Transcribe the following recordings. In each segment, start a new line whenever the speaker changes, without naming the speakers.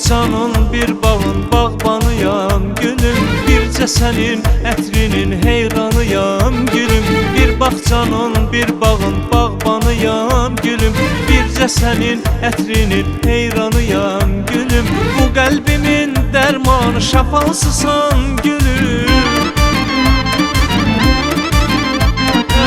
bağçanın bir bağın bağbanıyam gülüm. Bircə sənin ətrinin heyranıyam gülüm. Bir bağçanın bir bağın bağbanıyam gülüm. Bircə sənin ətrinin heyranıyam gülüm. Bu qəlbimin dərmanı şəfasısan gülüm.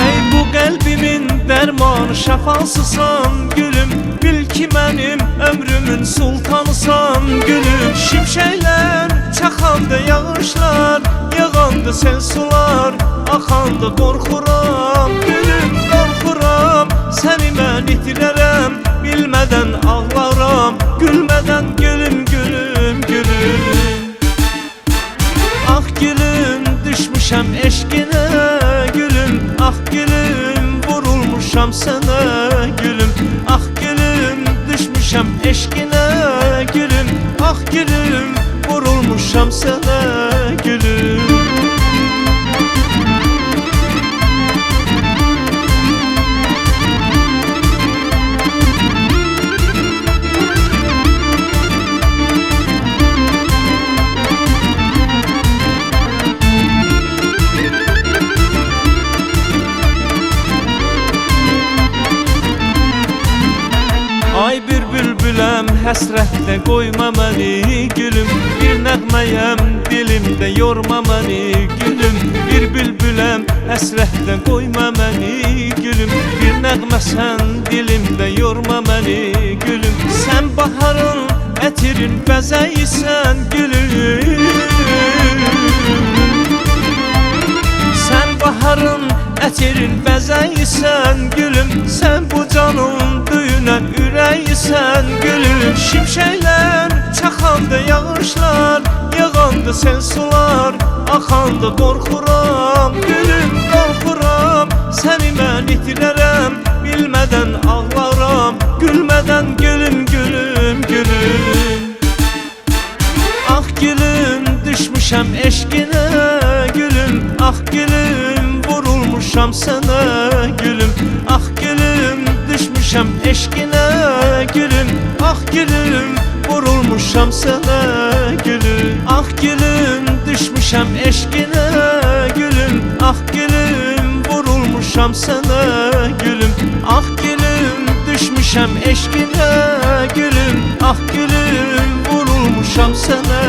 Ey bu qəlbimin dərmanı şəfasısan gülüm. Bil ki mənim ömrümün sultanısan gülüm. Şimşəklər çaxanda yağışlar, yağanda sel sular, axanda qorxuram gülüm, qorxuram. Səni mən itirərəm, bilmədən ağlaram, gülmədən gülüm, gülüm, gülüm. Ah gülüm, düşmüşəm eşqinə gülüm. Ah gülüm, vurulmuşam sənə gülüm. Ah gülüm, düşmüşəm eşqinə gülüm. Ah gülüm, vurulmuşam sənə gülüm. Ay bir bülbüləm, həsrətlə qoyma məni gülüm. Bir nəğməyəm, dilimdə yorma məni gülüm. Bir bülbüləm, həsrətlə qoyma məni gülüm. Bir nəğməsən, dilimdə yorma məni gülüm. Sən baharın, ətirin bəzəyisən gülüm. Sən baharın, ətirin bəzəyisən gülüm. Sən bu canın düyünən ürəyisən gülüm. Şimşəklər çaxanda yağışlar, yağanda sel sular, axanda qorxuram gülüm, qorxuram. Səni mən itirərəm, bilmədən ağlaram, gülmədən gülüm, gülüm, gülüm. Ah gülüm, düşmüşəm eşqinə gülüm. Ah gülüm, vurulmuşam sənə gülüm. Ah gülüm, düşmüşəm eşqinə gülüm. Ah gülüm, vurulmuşam sənə gülüm. Ah gülüm, düşmüşəm eşqinə gülüm. Ah gülüm, vurulmuşam sənə gülüm. Ah gülüm, düşmüşəm eşqinə gülüm. Ah gülüm, vurulmuşam sənə